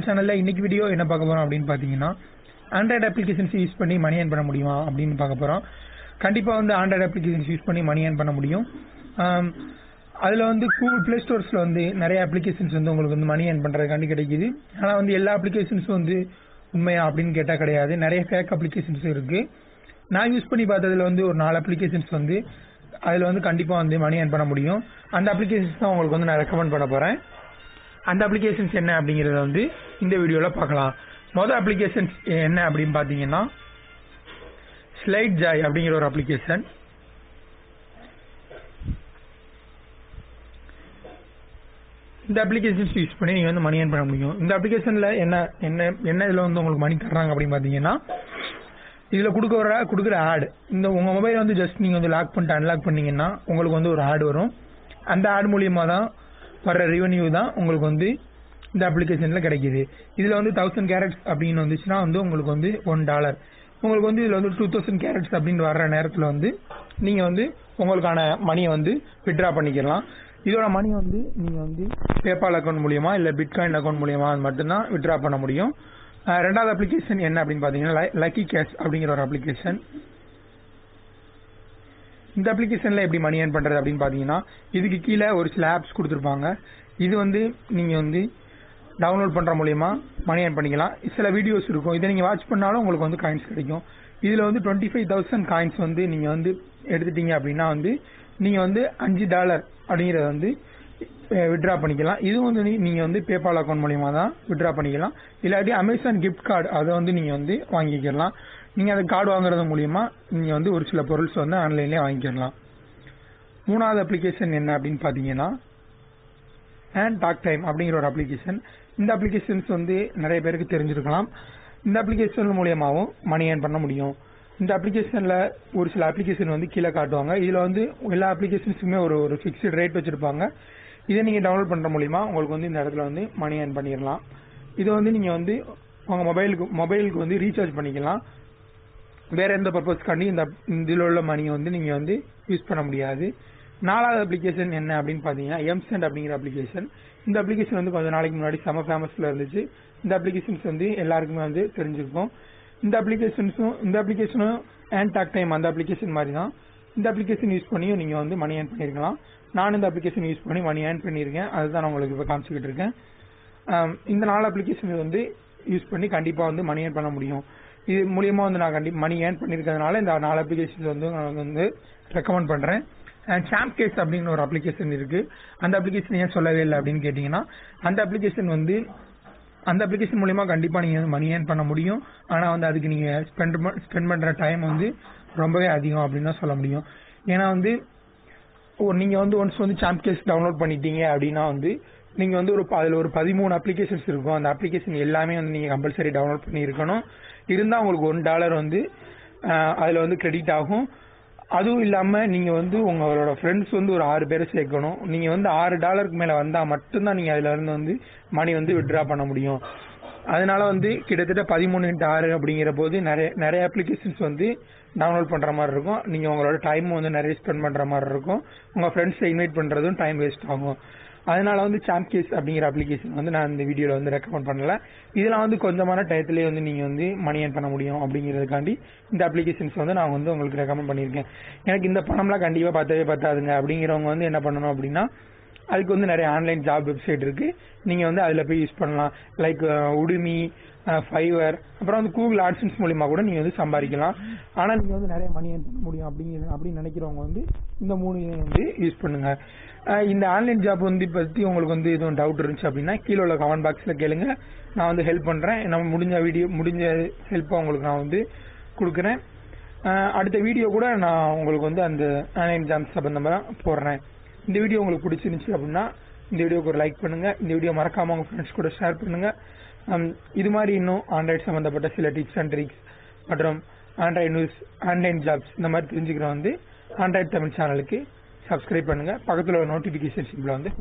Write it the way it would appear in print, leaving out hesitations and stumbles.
சேனல்ல இன்னைக்கு வீடியோ என்ன பார்க்க போறோம் அப்படின்னு பாத்தீங்கன்னா ஆண்ட்ராய்டு அப்ளிகேஷன்ஸ் யூஸ் பண்ணி மணி ஏர்ன் பண்ண முடியுமா அப்படின்னு பார்க்க போறோம். கண்டிப்பா வந்து ஆண்ட்ராய்டு அப்ளிகேஷன்ஸ் யூஸ் பண்ணி மணி ஏர்ன் பண்ண முடியும். அதுல வந்து கூகுள் பிளே ஸ்டோர்ஸ்ல வந்து நிறைய அப்ளிகேஷன்ஸ் வந்து உங்களுக்கு வந்து மணி ஏர்ன் பண்றதுக்காண்டி கிடைக்குது. ஆனா வந்து எல்லா அப்ளிகேஷன்ஸும் வந்து உண்மையா அப்படின்னு கேட்டா கிடையாது. நிறைய ஃபேக் அப்ளிகேஷன்ஸ் இருக்கு. நான் யூஸ் பண்ணி பார்த்ததுல வந்து ஒரு 4 அப்ளிகேஷன்ஸ் வந்து அதுல வந்து கண்டிப்பா வந்து மணி ஏர்ன் பண்ண முடியும். அந்த அப்ளிகேஷன்ஸ் தான் உங்களுக்கு வந்து நான் ரெக்கமெண்ட் பண்ண போறேன். அந்த அப்ளிகேஷன்ஸ் என்ன அப்படிங்கறத வந்து இந்த வீடியோல பார்க்கலாம். முதல் அப்ளிகேஷன்ஸ் என்ன அப்படின்னு பாத்தீங்கன்னா ஸ்லைட் ஜாய் அப்படிங்கிற ஒரு அப்ளிகேஷன். இந்த அப்ளிகேஷன்ஸ் யூஸ் பண்ணி நீங்க வந்து மணி ஏர்ன் பண்ண முடியும். இந்த அப்ளிகேஷன்ல என்ன இதுல வந்து உங்களுக்கு மணி தர்றாங்க அப்படின்னு பாத்தீங்கன்னா இதுல கொடுக்குற ஆட் இந்த உங்க மொபைல் வந்து ஜஸ்ட் நீங்க வந்து லாக் பண்ணிட்டு அன்லாக் பண்ணீங்கன்னா உங்களுக்கு வந்து ஒரு ஆட் வரும். அந்த ஆட் மூலியமா தான் வர்ற ரெவென்யூ தான் உங்களுக்கு வந்து இந்த அப்ளிகேஷன்ல கிடைக்குது. இதுல வந்து 1000 கேரட்ஸ் அப்படின்னு வந்துச்சுன்னா வந்து உங்களுக்கு வந்து $1. உங்களுக்கு வந்து இதுல வந்து 2000 கேரட்ஸ் அப்படின்னு வர்ற நேரத்துல வந்து நீங்க வந்து உங்களுக்கான மணியை வந்து வித்ட்ரா பண்ணிக்கலாம். இதோட மணி வந்து நீங்க வந்து பேபால் அக்கௌண்ட் மூலியமா இல்ல பிட்காயின் அக்கௌண்ட் மூலியமா மட்டும்தான் வித்ட்ரா பண்ண முடியும். ரெண்டாவது அப்ளிகேஷன் என்ன அப்படின்னு பாத்தீங்கன்னா லக்கி கேஷ் அப்படிங்கிற ஒரு அப்ளிகேஷன். இந்த அப்ளிகேஷன்ல எப்படி மணி ஏர்ன் பண்றது அப்படின்னு பாத்தீங்கன்னா இதுக்கு கீழே ஒரு சில ஆப்ஸ் கொடுத்துருப்பாங்க. இது வந்து நீங்க வந்து டவுன்லோட் பண்ற மூலியமா மணி ஏர்ன் பண்ணிக்கலாம். சில வீடியோஸ் இருக்கும். இதை நீங்க வாட்ச் பண்ணாலும் உங்களுக்கு வந்து காயின்ஸ் கிடைக்கும். இதுல வந்து 25,000 காயின்ஸ் வந்து நீங்க வந்து எடுத்துட்டீங்க அப்படின்னா வந்து நீங்க வந்து $5 அப்படிங்கறத வந்து வித்ட்ரா பண்ணிக்கலாம். இது வந்து நீங்க வந்து பேபால் அக்கௌண்ட் மூலியமா தான் வித்ட்ரா பண்ணிக்கலாம். இல்லாட்டி அமேசான் கிஃப்ட் கார்டு அதை வந்து நீங்க வந்து வாங்கிக்கலாம். நீங்க அந்த கார்டு வாங்குறது மூலியமா நீங்க வந்து ஒரு சில பொருட்ஸ் வந்து ஆன்லைன்லயே வாங்கிக்கலாம். மூணாவது அப்ளிகேஷன் என்ன அப்படின்னு பாத்தீங்கன்னா அண்ட் டாக் டைம் அப்படிங்கிற ஒரு அப்ளிகேஷன். இந்த அப்ளிகேஷன்ஸ் வந்து நிறைய பேருக்கு தெரிஞ்சிருக்கலாம். இந்த அப்ளிகேஷன் மூலியமாவும் மணி ஏர்ன் பண்ண முடியும். இந்த அப்ளிகேஷன்ல ஒரு சில அப்ளிகேஷன் வந்து கீழே காட்டுவாங்க. இதுல வந்து எல்லா அப்ளிகேஷன்ஸுமே ஒரு ஃபிக்ஸ்டு ரேட் வச்சிருப்பாங்க. இதை நீங்க டவுன்லோட் பண்ற மூலியமா உங்களுக்கு வந்து இந்த இடத்துல வந்து மணி ஏர்ன் பண்ணிடலாம். இதை வந்து நீங்க வந்து உங்க மொபைலுக்கு வந்து ரீசார்ஜ் பண்ணிக்கலாம். வேற எந்த பர்பஸ்க்காண்டி இந்த இதுல உள்ள மணியை வந்து நீங்க வந்து யூஸ் பண்ண முடியாது. நாலாவது அப்ளிகேஷன் என்ன அப்படின்னு பாத்தீங்கன்னா எம்சென்ட் அப்படிங்கிற அப்ளிகேஷன். இந்த அப்ளிகேஷன் வந்து கொஞ்ச நாளைக்கு முன்னாடி செம ஃபேமஸ்ல இருந்துச்சு. இந்த அப்ளிகேஷன்ஸ் வந்து எல்லாருக்குமே வந்து தெரிஞ்சிருக்கும். இந்த அப்ளிகேஷனும் அண்ட் டாக் டைம் அந்த அப்ளிகேஷன் மாதிரி தான். இந்த அப்ளிகேஷன் யூஸ் பண்ணியும் நீங்க வந்து மணி ஏர்ன் பண்ணிருக்கலாம். நான் இந்த அப்ளிகேஷன் யூஸ் பண்ணி மணி ஏர்ன் பண்ணிருக்கேன். அதுதான் நான் உங்களுக்கு இப்ப காமிச்சுக்கிட்டு இருக்கேன். இந்த 4 அப்ளிகேஷன் வந்து யூஸ் பண்ணி கண்டிப்பா வந்து மணி ஏர்ன் பண்ண முடியும். இது மூலியமா வந்து நான் மணி ஏர்ன் பண்ணிருக்கிறதுனால இந்த 4 அப்ளிகேஷன் வந்து நான் வந்து ரெக்கமெண்ட் பண்றேன். சாம்ப் கேஸ் அப்படின்னு ஒரு அப்ளிகேஷன் இருக்கு. அந்த அப்ளிகேஷன் ஏன் சொல்லவே இல்லை அப்படின்னு கேட்டீங்கன்னா அந்த அப்ளிகேஷன் மூலியமா கண்டிப்பா நீங்க மணி ஏர்ன் பண்ண முடியும். ஆனா வந்து அதுக்கு நீங்க ஸ்பெண்ட் பண்ற டைம் வந்து ரொம்பவே அதிகம் அப்படின்னு தான் சொல்ல முடியும். ஏன்னா வந்து நீங்க வந்து ஒன்ஸ் வந்து சாம்ப் கேஸ் டவுன்லோட் பண்ணிட்டீங்க அப்படின்னா வந்து நீங்க வந்து அதுல ஒரு 13 அப்ளிகேஷன்ஸ் இருக்கும். அந்த அப்ளிகேஷன் எல்லாமே வந்து நீங்க கம்பல்சரி டவுன்லோட் பண்ணி இருக்கணும். இருந்தா உங்களுக்கு $1 வந்து அதுல வந்து கிரெடிட் ஆகும். அதுவும் இல்லாம நீங்க வந்து உங்களோட ஃப்ரெண்ட்ஸ் வந்து ஒரு 6 பேரை சேர்க்கணும். நீங்க வந்து $6 மேல வந்தா மட்டும்தான் நீங்க அதுல இருந்து வந்து மணி வந்து வித்ட்ரா பண்ண முடியும். அதனால வந்து கிட்டத்தட்ட 13x6 அப்படிங்கிற போது நிறைய அப்ளிகேஷன்ஸ் வந்து டவுன்லோட் பண்ற மாதிரி இருக்கும். நீங்க உங்களோட டைம் வந்து நிறைய ஸ்பெண்ட் பண்ற மாதிரி இருக்கும். உங்க ஃப்ரெண்ட்ஸை இன்வைட் பண்றதும் டைம் வேஸ்ட் ஆகும். அதனால வந்து சாம்ப் கேஸ் அப்படிங்கிற அப்ளிகேஷன் வந்து நான் இந்த வீடியோல வந்து ரெக்கமெண்ட் பண்ணல. இதெல்லாம் வந்து கொஞ்சமான டயத்திலேயே வந்து நீங்க வந்து மணி ஏர்ன் பண்ண முடியும் அப்படிங்கிறதுக்காண்டி இந்த அப்ளிகேஷன்ஸ் வந்து நான் வந்து உங்களுக்கு ரெக்கமெண்ட் பண்ணியிருக்கேன். எனக்கு இந்த பணம்லாம் கண்டிப்பா பத்தாதுங்க அப்படிங்கிறவங்க வந்து என்ன பண்ணணும் அப்படின்னா அதுக்கு வந்து நிறைய ஆன்லைன் ஜாப் வெப்சைட் இருக்கு. நீங்க வந்து அதுல போய் யூஸ் பண்ணலாம். லைக் உடுமி, ஃபைவர், அப்புறம் வந்து கூகுள் ஆட்சன்ஸ் மூலியமா கூட நீங்க வந்து சம்பாதிக்கலாம். ஆனா நீங்க வந்து நிறைய மணி ஏர்ன் பண்ண முடியும் அப்படின்னு நினைக்கிறவங்க வந்து இந்த 3 வந்து யூஸ் பண்ணுங்க. இந்த ஆன்லைன் ஜாப் வந்து பத்தி உங்களுக்கு வந்து எதுவும் டவுட் இருந்துச்சு அப்படின்னா கீழே உள்ள கமெண்ட் பாக்ஸ்ல கேளுங்க. நான் வந்து ஹெல்ப் பண்றேன். நம்ம முடிஞ்ச ஹெல்ப்பை உங்களுக்கு நான் வந்து கொடுக்குறேன். அடுத்த வீடியோ கூட நான் உங்களுக்கு வந்து அந்த ஆன்லைன் ஜாப் சம்பந்தமா போடுறேன். இந்த வீடியோ உங்களுக்கு பிடிச்சிருந்துச்சு அப்படின்னா இந்த வீடியோக்கு ஒரு லைக் பண்ணுங்க. இந்த வீடியோ மறக்காம உங்க ஃப்ரெண்ட்ஸ் கூட ஷேர் பண்ணுங்க. இது மாதிரி இன்னும் ஆண்ட்ராய்டு சம்பந்தப்பட்ட சில டிப்ஸ் அண்ட் ட்ரிக்ஸ் மற்றும் ஆண்ட்ராய்டு நியூஸ், ஆன்லைன் ஜாப்ஸ் இந்த மாதிரி தெரிஞ்சுக்கிற வந்து ஆண்ட்ராய்டு தமிழ் சேனலுக்கு சப்ஸ்கிரைப் பண்ணுங்க. பக்கத்துல ஒரு நோட்டிபிகேஷன் சிம்பிள் வந்து